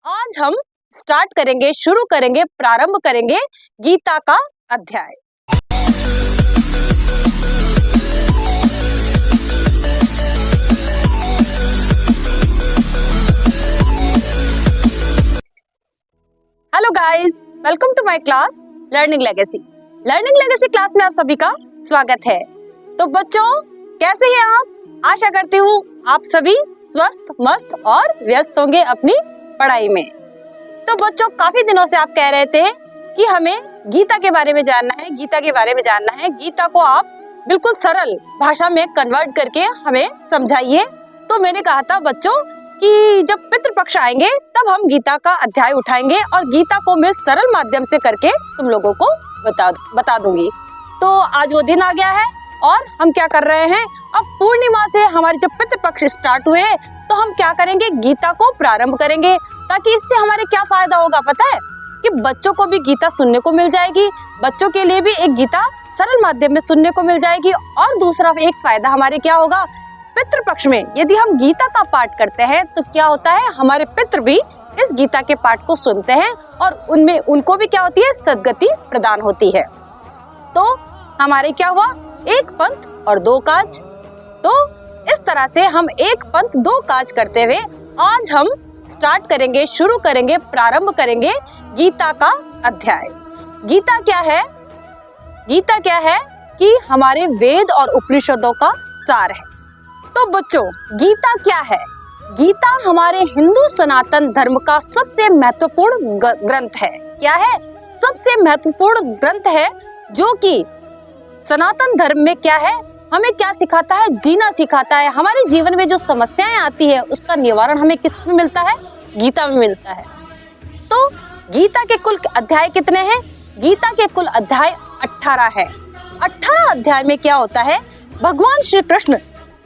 आज हम स्टार्ट करेंगे, शुरू करेंगे, प्रारंभ करेंगे गीता का अध्याय। Hello guys, welcome to my class learning legacy. Learning legacy class में आप सभी का स्वागत है। तो बच्चों, कैसे हैं आप? आशा करती हूँ आप सभी स्वस्थ, मस्त और व्यस्त होंगे अपनी पढ़ाई में। तो बच्चों, काफी दिनों से आप कह रहे थे कि हमें गीता के बारे में जानना है, गीता के बारे में जानना है। गीता को आप बिल्कुल सरल भाषा में कन्वर्ट करके हमें समझाइए। तो मैंने कहा था बच्चों कि जब पितृपक्ष आएंगे तब हम गीता का अध्याय उठाएंगे और गीता को मैं सरल माध्यम से करके तुम लोगों को बता दूंगी। तो आज वो दिन आ गया है और हम क्या कर रहे हैं, अब पूर्णिमा से हमारे जब पितृपक्ष स्टार्ट हुए तो हम क्या करेंगे, गीता को प्रारंभ करेंगे। ताकि इससे हमारे क्या फायदा होगा पता है? कि बच्चों को भी गीता सुनने को मिल जाएगी, बच्चों के लिए भी एक गीता सरल माध्यम में सुनने को मिल जाएगी। और दूसरा एक फायदा हमारे क्या होगा, पितृपक्ष में यदि हम गीता का पाठ करते हैं तो क्या होता है, हमारे पितृ भी इस गीता के पाठ को सुनते हैं और उनमें उनको भी क्या होती है, सद्गति प्रदान होती है। तो हमारे क्या हुआ, एक पंथ और दो काज। तो इस तरह से हम एक पंथ दो काज करते हुए आज हम स्टार्ट करेंगे, शुरू करेंगे, प्रारंभ करेंगे गीता का अध्याय। गीता क्या है? गीता क्या है कि हमारे वेद और उपनिषदों का सार है। तो बच्चों, गीता क्या है? गीता हमारे हिंदू सनातन धर्म का सबसे महत्वपूर्ण ग्रंथ है। क्या है? सबसे महत्वपूर्ण ग्रंथ है जो कि सनातन धर्म में क्या है, हमें क्या सिखाता है, जीना सिखाता है। हमारे जीवन में जो समस्याएं आती है उसका निवारण हमें किस में मिलता है, गीता में मिलता है। तो गीता के कुल अध्याय कितने हैं? गीता के कुल अध्याय 18 है। 18 अध्याय में क्या होता है, भगवान श्री कृष्ण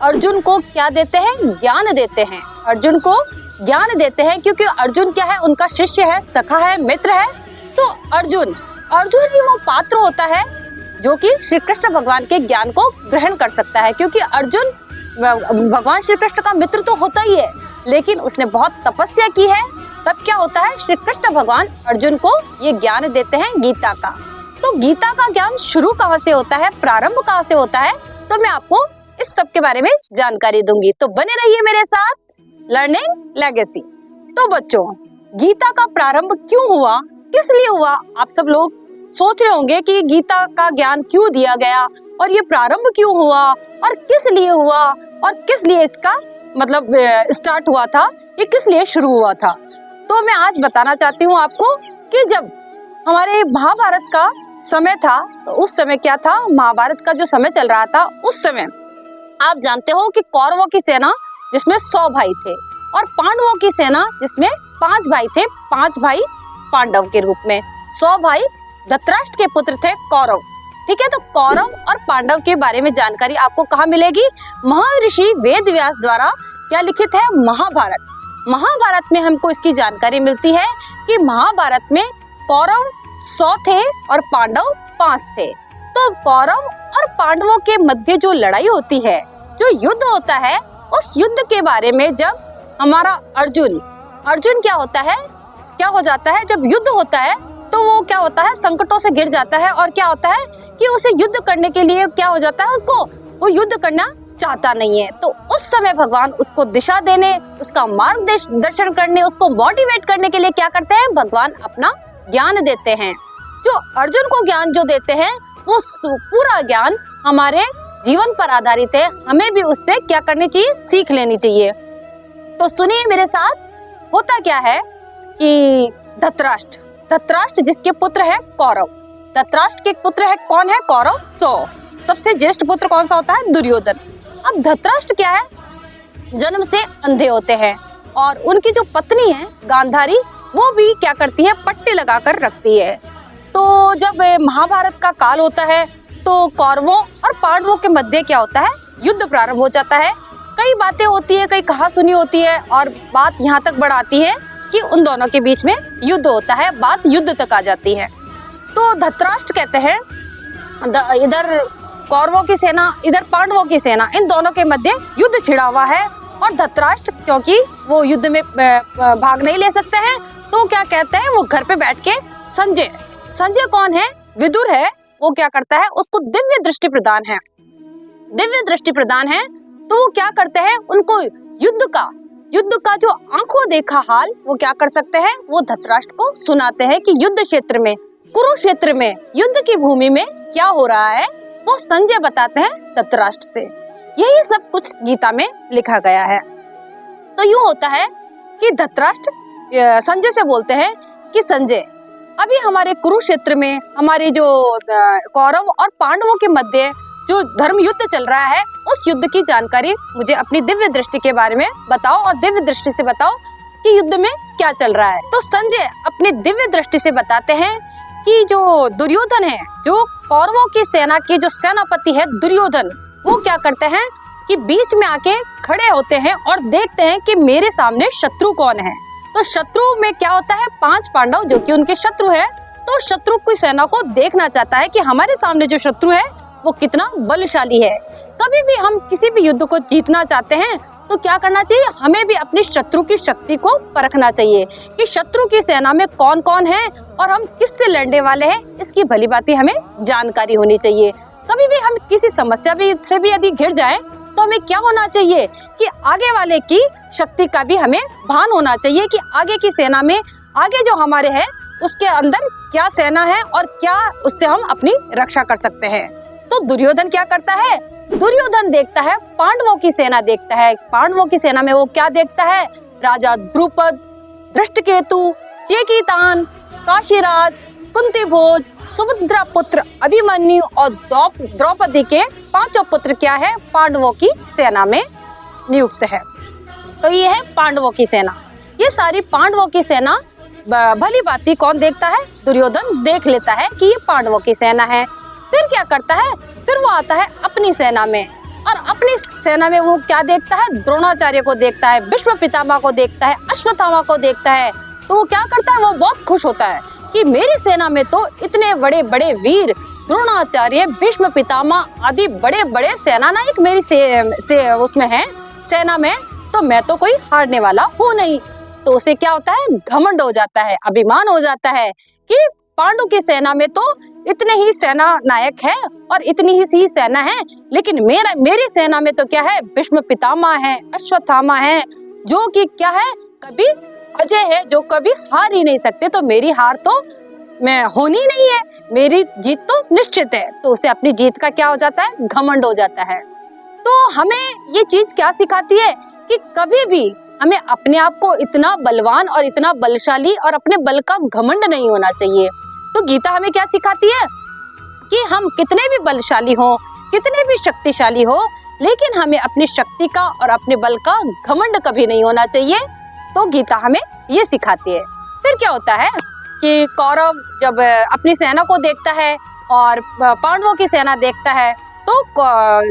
अर्जुन को क्या देते हैं, ज्ञान देते हैं। अर्जुन को ज्ञान देते हैं क्योंकि अर्जुन क्या है, उनका शिष्य है, सखा है, मित्र है। तो अर्जुन ही वो पात्र होता है जो कि श्री कृष्ण भगवान के ज्ञान को ग्रहण कर सकता है। क्योंकि अर्जुन भगवान श्री कृष्ण का मित्र तो होता ही है, लेकिन उसने बहुत तपस्या की है। तब क्या होता है, श्री कृष्ण भगवान अर्जुन को ये ज्ञान देते हैं गीता का। तो गीता का ज्ञान शुरू कहाँ से होता है, प्रारंभ कहाँ से होता है, तो मैं आपको इस सब के बारे में जानकारी दूंगी। तो बने रहिए मेरे साथ लर्निंग लेगेसी। तो बच्चों, गीता का प्रारंभ क्यों हुआ, किस लिए हुआ? आप सब लोग सोच रहे होंगे कि गीता का ज्ञान क्यों दिया गया और ये प्रारंभ क्यों हुआ और किस लिए हुआ और किस लिए इसका मतलब स्टार्ट हुआ था, ये किस लिए शुरू हुआ था। तो मैं आज बताना चाहती हूँ आपको कि जब हमारे महाभारत का समय था तो उस समय क्या था, महाभारत का जो समय चल रहा था उस समय आप जानते हो कि कौरवों की सेना जिसमें 100 भाई थे और पांडवों की सेना जिसमें 5 भाई थे, 5 भाई पांडव के रूप में। 100 भाई धृतराष्ट्र के पुत्र थे कौरव। ठीक है, तो कौरव और पांडव के बारे में जानकारी आपको कहाँ मिलेगी, महर्षि वेद व्यास द्वारा क्या लिखित है, महाभारत। महाभारत में हमको इसकी जानकारी मिलती है कि महाभारत में कौरव 100 थे और पांडव 5 थे। तो कौरव और पांडवों के मध्य जो लड़ाई होती है, जो युद्ध होता है, उस युद्ध के बारे में जब हमारा अर्जुन क्या होता है, क्या हो जाता है, जब युद्ध होता है तो वो क्या होता है, संकटों से घिर जाता है और क्या होता है कि उसे युद्ध करने के लिए क्या हो जाता है, उसको वो युद्ध करना चाहता नहीं है। तो उस समय भगवान उसको दिशा देने, उसका मार्गदर्शन करने, उसको मोटिवेट करने के लिए क्या करते हैं, भगवान अपना ज्ञान देते हैं। जो अर्जुन को ज्ञान जो देते हैं वो पूरा ज्ञान हमारे जीवन पर आधारित है। हमें भी उससे क्या करनी चाहिए, सीख लेनी चाहिए। तो सुनिए मेरे साथ, होता क्या है कि धृतराष्ट्र जिसके पुत्र है कौरव, धृतराष्ट्र के पुत्र है कौन है, कौरव 100। सबसे ज्येष्ठ पुत्र कौन सा होता है, दुर्योधन। अब धृतराष्ट्र क्या है, जन्म से अंधे होते हैं और उनकी जो पत्नी है गांधारी, वो भी क्या करती है, पट्टी लगाकर रखती है। तो जब महाभारत का काल होता है तो कौरवों और पांडवों के मध्य क्या होता है, युद्ध प्रारंभ हो जाता है। कई बातें होती है, कई कहा सुनी होती है और बात यहाँ तक बढ़ आती है कि उन दोनों के बीच में युद्ध होता है, बात युद्ध तक आ जाती है। तो धृतराष्ट्र कहते हैं, इधर कौरवों की सेना, इधर पांडवों की सेना, इन दोनों के मध्य युद्ध छिड़ा हुआ है और धृतराष्ट्र क्योंकि वो युद्ध में भाग नहीं ले सकते हैं, तो क्या कहते हैं, वो घर पे बैठ के संजय कौन है, विदुर है, वो क्या करता है, उसको दिव्य दृष्टि प्रदान है, तो वो क्या करते हैं, उनको युद्ध का जो आंखों देखा हाल वो क्या कर सकते हैं, वो धृतराष्ट्र को सुनाते हैं कि युद्ध क्षेत्र में, कुरुक्षेत्र में, युद्ध की भूमि में क्या हो रहा है, वो संजय बताते हैं धृतराष्ट्र से। यही सब कुछ गीता में लिखा गया है। तो यूं होता है कि धृतराष्ट्र संजय से बोलते हैं कि संजय, अभी हमारे कुरुक्षेत्र में हमारे जो कौरव और पांडवों के मध्य जो धर्म युद्ध चल रहा है, उस युद्ध की जानकारी मुझे अपनी दिव्य दृष्टि के बारे में बताओ और दिव्य दृष्टि से बताओ कि युद्ध में क्या चल रहा है। तो संजय अपनी दिव्य दृष्टि से बताते हैं कि जो दुर्योधन है, जो कौरवों की सेना के जो सेनापति है दुर्योधन, वो क्या करते हैं कि बीच में आके खड़े होते हैं और देखते हैं कि मेरे सामने शत्रु कौन है। तो शत्रु में क्या होता है, 5 पांडव जो कि उनके शत्रु है, तो शत्रु की सेना को देखना चाहता है कि हमारे सामने जो शत्रु है वो कितना बलशाली है। कभी भी हम किसी भी युद्ध को जीतना चाहते हैं तो क्या करना चाहिए, हमें भी अपने शत्रु की शक्ति को परखना चाहिए कि शत्रु की सेना में कौन कौन है और हम किससे लड़ने वाले हैं, इसकी भली भांति हमें जानकारी होनी चाहिए। कभी भी हम किसी समस्या से भी यदि घिर जाएं तो हमें क्या होना चाहिए कि आगे वाले की शक्ति का भी हमें भान होना चाहिए कि आगे की सेना में, आगे जो हमारे है उसके अंदर क्या सेना है और क्या उससे हम अपनी रक्षा कर सकते हैं। तो दुर्योधन क्या करता है, दुर्योधन देखता है पांडवों की सेना, देखता है पांडवों की सेना में वो क्या देखता है, राजा द्रुपद, धृष्टकेतु, चेकितान, काशीराज, कुंती भोज, सुभद्रा पुत्र अभिमन्यु और द्रौपदी के 5 पुत्र क्या है, पांडवों की सेना में नियुक्त है। तो ये है पांडवों की सेना। ये सारी पांडवों की सेना भली भांति कौन देखता है, दुर्योधन देख लेता है कि ये पांडवों की सेना है। फिर क्या करता है, फिर वो आता है अपनी सेना में, और अपनी सेना में वो क्या देखता है, द्रोणाचार्य को देखता है, भीष्म पितामह को देखता है, अश्वत्थामा को देखता है। तो वो क्या करता है, वो बहुत खुश होता है कि मेरी सेना में तो इतने बड़े बड़े वीर द्रोणाचार्य, भीष्म पितामह आदि बड़े बड़े सेनानायक मेरी उसमें है, सेना में, तो मैं तो कोई हारने वाला हूँ नहीं। तो उसे क्या होता है, घमंड हो जाता है, अभिमान हो जाता है कि पांडु की सेना में तो इतने ही सेना नायक है और इतनी ही सेना है, लेकिन मेरी सेना में तो क्या है, भीष्म पितामह है, अश्वत्थामा है, जो कि क्या है, कभी अजय है, जो कभी हार ही नहीं सकते। तो मेरी हार तो मैं होनी नहीं है, मेरी जीत तो निश्चित है। तो उसे अपनी जीत का क्या हो जाता है, घमंड हो जाता है। तो हमें ये चीज क्या सिखाती है कि कभी भी हमें अपने आप को इतना बलवान और इतना बलशाली और अपने बल का घमंड नहीं होना चाहिए। तो गीता हमें क्या सिखाती है कि हम कितने भी बलशाली हो, कितने भी शक्तिशाली हो, लेकिन हमें अपनी शक्ति का और अपने बल का घमंड कभी नहीं होना चाहिए। तो गीता हमें ये सिखाती है। फिर क्या होता है कि कौरव जब अपनी सेना को देखता है और पांडवों की सेना देखता है, तो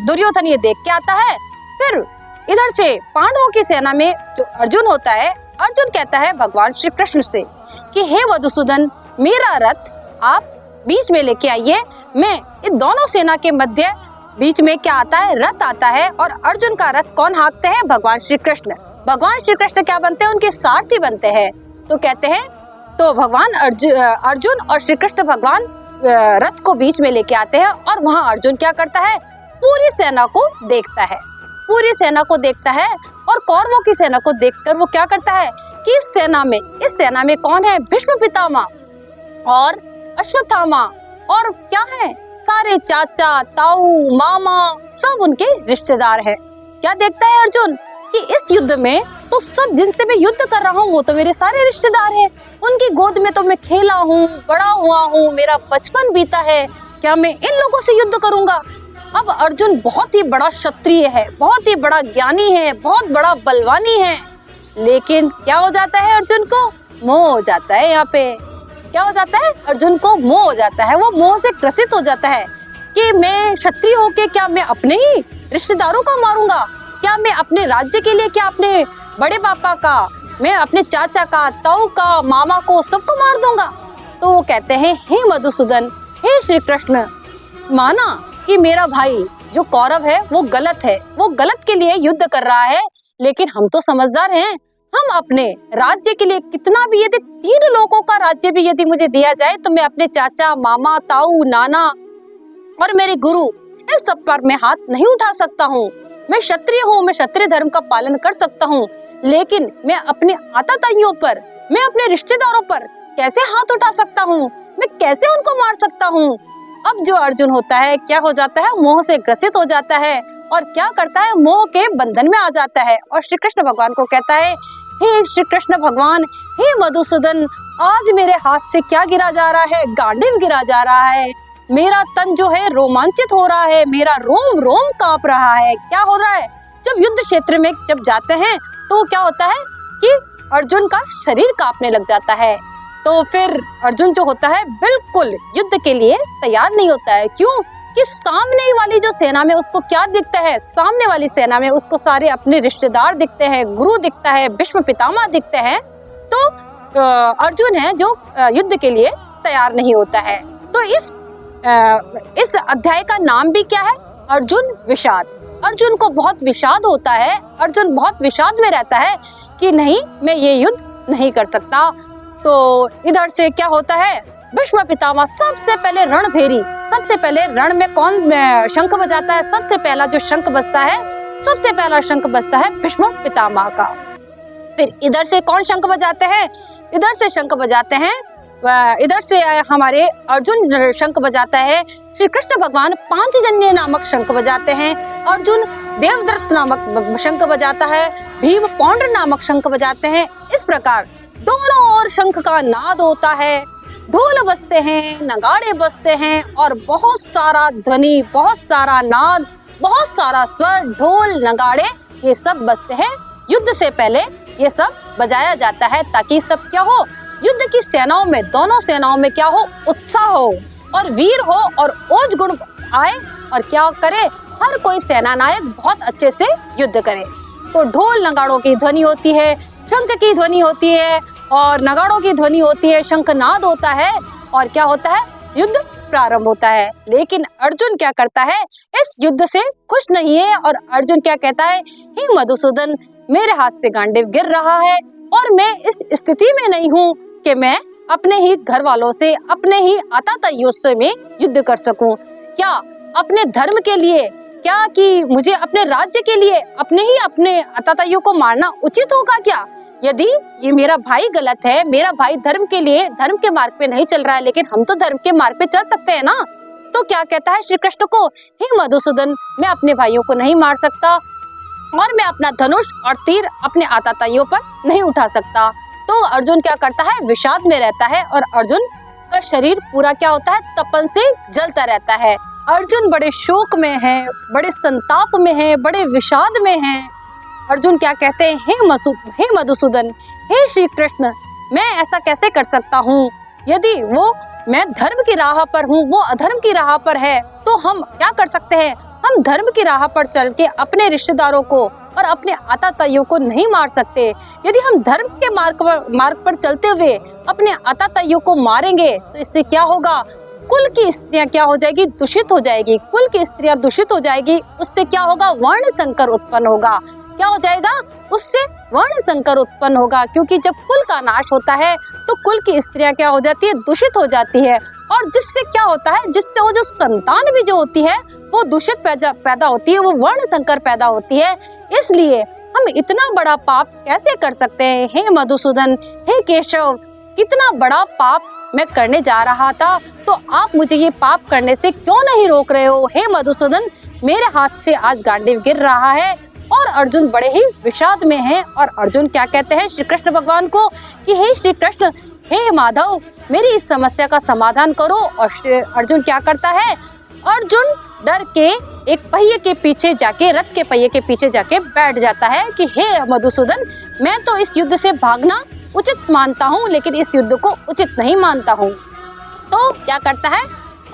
दुर्योधन ये देख के आता है। फिर इधर से पांडवों की सेना में जो अर्जुन होता है, अर्जुन कहता है भगवान श्री कृष्ण से कि हे मधुसूदन, मेरा रथ आप बीच में लेके आइए। मैं इन दोनों सेना के मध्य बीच में क्या आता है, रथ आता है, और अर्जुन का रथ कौन हाँकते हैं, भगवान श्री कृष्ण। भगवान श्री कृष्ण क्या बनते हैं, उनके सारथी बनते हैं। तो कहते हैं, तो भगवान अर्जुन और श्री कृष्ण भगवान रथ को बीच में लेके आते हैं, और वहाँ अर्जुन क्या करता है, पूरी सेना को देखता है, पूरी सेना को देखता है, और कौरवों की सेना को देखकर वो क्या करता है कि इस सेना में कौन है, भीष्म पितामह और अश्वत्थामा और क्या है, सारे चाचा ताऊ मामा सब उनके रिश्तेदार हैं। क्या देखता है अर्जुन कि इस युद्ध में तो सब जिनसे मैं युद्ध कर रहा हूँ वो तो मेरे सारे रिश्तेदार हैं, उनकी गोद में तो मैं खेला हूँ, बड़ा हुआ हूँ, मेरा बचपन बीता है, क्या मैं इन लोगों से युद्ध करूंगा। अब अर्जुन बहुत ही बड़ा क्षत्रिय है, बहुत ही बड़ा ज्ञानी है, बहुत बड़ा बलवानी है, लेकिन क्या हो जाता है, अर्जुन को मोह हो जाता है। यहाँ पे क्या हो जाता है, अर्जुन को मोह हो जाता है, वो मोह से ग्रसित हो जाता है कि मैं क्षत्रिय होके क्या मैं अपने ही रिश्तेदारों को मारूंगा, क्या मैं अपने राज्य के लिए, क्या अपने बड़े पापा का, मैं अपने चाचा का, ताऊ का, मामा को सबको मार दूंगा। तो वो कहते हैं, हे मधुसूदन, हे श्री कृष्ण, माना कि मेरा भाई जो कौरव है वो गलत है, वो गलत के लिए युद्ध कर रहा है, लेकिन हम तो समझदार हैं। हम अपने राज्य के लिए कितना भी, यदि 3 लोगों का राज्य भी यदि मुझे दिया जाए तो मैं अपने चाचा, मामा, ताऊ, नाना और मेरे गुरु, इस सब पर मैं हाथ नहीं उठा सकता हूँ। मैं क्षत्रिय हूँ, मैं क्षत्रिय धर्म का पालन कर सकता हूँ, लेकिन मैं अपने आताताइयों पर, मैं अपने रिश्तेदारों पर कैसे हाथ उठा सकता हूँ? मैं कैसे उनको मार सकता हूँ? अब जो अर्जुन होता है क्या हो जाता है, मोह से ग्रसित हो जाता है और क्या करता है, मोह के बंधन में आ जाता है और श्री कृष्ण भगवान को कहता है, हे श्री कृष्ण भगवान, हे मधुसूदन, आज मेरे हाथ से क्या गिरा जा रहा है? गांडीव गिरा जा रहा है। मेरा तन जो है रोमांचित हो रहा है, मेरा रोम रोम कांप रहा है। क्या हो रहा है? जब युद्ध क्षेत्र में जब जाते हैं तो क्या होता है कि अर्जुन का शरीर कांपने लग जाता है। तो फिर अर्जुन जो होता है बिल्कुल युद्ध के लिए तैयार नहीं होता है। क्यों? कि सामने वाली जो सेना में उसको क्या दिखता है, सामने वाली सेना में उसको सारे अपने रिश्तेदार दिखते हैं, गुरु दिखता है, भीष्म पितामह दिखते हैं। तो अर्जुन है जो युद्ध के लिए तैयार नहीं होता है। तो इस अध्याय का नाम भी क्या है? अर्जुन विषाद। अर्जुन को बहुत विषाद होता है, अर्जुन बहुत विषाद में रहता है कि नहीं, मैं ये युद्ध नहीं कर सकता। तो इधर से क्या होता है, भीष्म पितामह सबसे पहले रणभेरी, सबसे पहले रण में कौन शंख बजाता है? सबसे पहला जो शंख बजता है, सबसे पहला शंख बजता है भीष्म पितामह का। फिर इधर से कौन शंख बजाते हैं? इधर से शंख बजाते हैं, इधर से हमारे अर्जुन शंख बजाता है, श्री कृष्ण भगवान पांचजन्य नामक शंख बजाते हैं, अर्जुन देवदत्त नामक शंख बजाता है, भीम पौंड्र नामक शंख बजाते हैं। इस प्रकार दोनों ओर शंख का नाद होता है, ढोल बजते हैं, नगाड़े बजते हैं और बहुत सारा ध्वनि, बहुत सारा नाद, बहुत सारा स्वर, ढोल, नगाड़े, ये सब बजते हैं। युद्ध से पहले ये सब बजाया जाता है ताकि सब क्या हो, युद्ध की सेनाओं में, दोनों सेनाओं में क्या हो, उत्साह हो और वीर हो और ओज गुण आए और क्या करे, हर कोई सेना नायक बहुत अच्छे से युद्ध करे। तो ढोल नगाड़ों की ध्वनि होती है, शंख की ध्वनि होती है और नगाड़ों की ध्वनि होती है, शंखनाद होता है और क्या होता है, युद्ध प्रारंभ होता है। लेकिन अर्जुन क्या करता है, इस युद्ध से खुश नहीं है और अर्जुन क्या कहता है, हे मधुसूदन, मेरे हाथ से गांडीव गिर रहा है और मैं इस स्थिति में नहीं हूँ कि मैं अपने ही घर वालों से, अपने ही आताताइयों से में युद्ध कर सकूं। क्या अपने धर्म के लिए, क्या कि मुझे अपने राज्य के लिए अपने आताताइयों को मारना उचित होगा क्या? यदि ये मेरा भाई गलत है, मेरा भाई धर्म के लिए, धर्म के मार्ग पे नहीं चल रहा है, लेकिन हम तो धर्म के मार्ग पे चल सकते हैं ना। तो क्या कहता है श्री कृष्ण को, हे मधुसूदन, मैं अपने भाइयों को नहीं मार सकता और मैं अपना धनुष और तीर अपने आताताइयों पर नहीं उठा सकता। तो अर्जुन क्या करता है, विषाद में रहता है और अर्जुन का शरीर पूरा क्या होता है, तपन से जलता रहता है। अर्जुन बड़े शोक में है, बड़े संताप में है, बड़े विषाद में है। अर्जुन क्या कहते हैं, हे मधुसूदन, हे श्री कृष्ण, मैं ऐसा कैसे कर सकता हूँ? यदि मैं धर्म की राह पर हूँ, वो अधर्म की राह पर है, तो हम क्या कर सकते हैं? हम धर्म की राह पर चल के अपने रिश्तेदारों को और अपने आताताइयों को नहीं मार सकते। यदि हम धर्म के मार्ग पर चलते हुए अपने आताताइयों को मारेंगे तो इससे क्या होगा, कुल की स्त्रियां क्या हो जाएगी, दूषित हो जाएगी। कुल की स्त्रियां दूषित हो जाएगी, उससे क्या होगा, वर्ण संकर उत्पन्न होगा। क्या हो जाएगा, उससे वर्ण संकर उत्पन्न होगा, क्योंकि जब कुल का नाश होता है तो कुल की स्त्रियां क्या हो जाती है, दूषित हो जाती है और जिससे क्या होता है, जिससे वो जो संतान भी जो होती है वो दूषित पैदा होती है, वो वर्ण संकर पैदा होती है। इसलिए हम इतना बड़ा पाप कैसे कर सकते हैं? हे मधुसूदन, हे केशव, कितना बड़ा पाप मैं करने जा रहा था, तो आप मुझे ये पाप करने से क्यों नहीं रोक रहे हो? हे मधुसूदन, मेरे हाथ से आज गांडीव गिर रहा है। और अर्जुन बड़े ही विषाद में है और अर्जुन क्या कहते हैं श्री कृष्ण भगवान को कि हे श्री कृष्ण, हे माधव, मेरी इस समस्या का समाधान करो। और अर्जुन क्या करता है, अर्जुन डर के एक पहिए के पीछे जाके, रथ के पहिए के पीछे जाके बैठ जाता है कि हे मधुसूदन, मैं तो इस युद्ध से भागना उचित मानता हूँ, लेकिन इस युद्ध को उचित नहीं मानता हूँ। तो क्या करता है,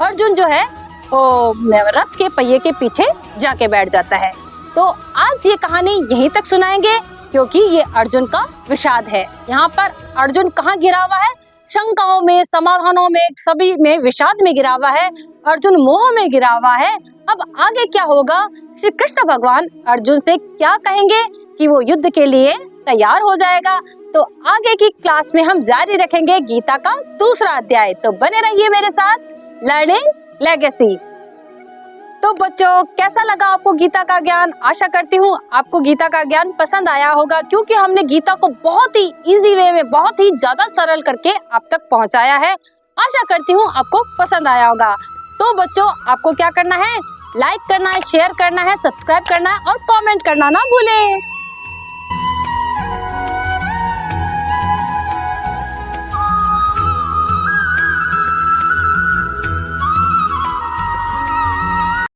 अर्जुन जो है वो रथ के पहिए के पीछे जाके बैठ जाता है। तो आज ये कहानी यहीं तक सुनाएंगे, क्योंकि ये अर्जुन का विषाद है। यहाँ पर अर्जुन कहाँ गिरा हुआ है, शंकाओं में, समाधानों में, सभी में विषाद में गिरा हुआ है। अर्जुन मोह में गिरा हुआ है। अब आगे क्या होगा, श्री कृष्ण भगवान अर्जुन से क्या कहेंगे कि वो युद्ध के लिए तैयार हो जाएगा। तो आगे की क्लास में हम जारी रखेंगे गीता का दूसरा अध्याय। तो बने रहिए मेरे साथ लर्निंग लेगेसी। तो बच्चों, कैसा लगा आपको गीता का ज्ञान? आशा करती हूँ आपको गीता का ज्ञान पसंद आया होगा, क्योंकि हमने गीता को बहुत ही इजी वे में, बहुत ही ज्यादा सरल करके आप तक पहुँचाया है। आशा करती हूँ आपको पसंद आया होगा। तो बच्चों, आपको क्या करना है? लाइक करना है, शेयर करना है, सब्सक्राइब करना है और कमेंट करना ना भूलें।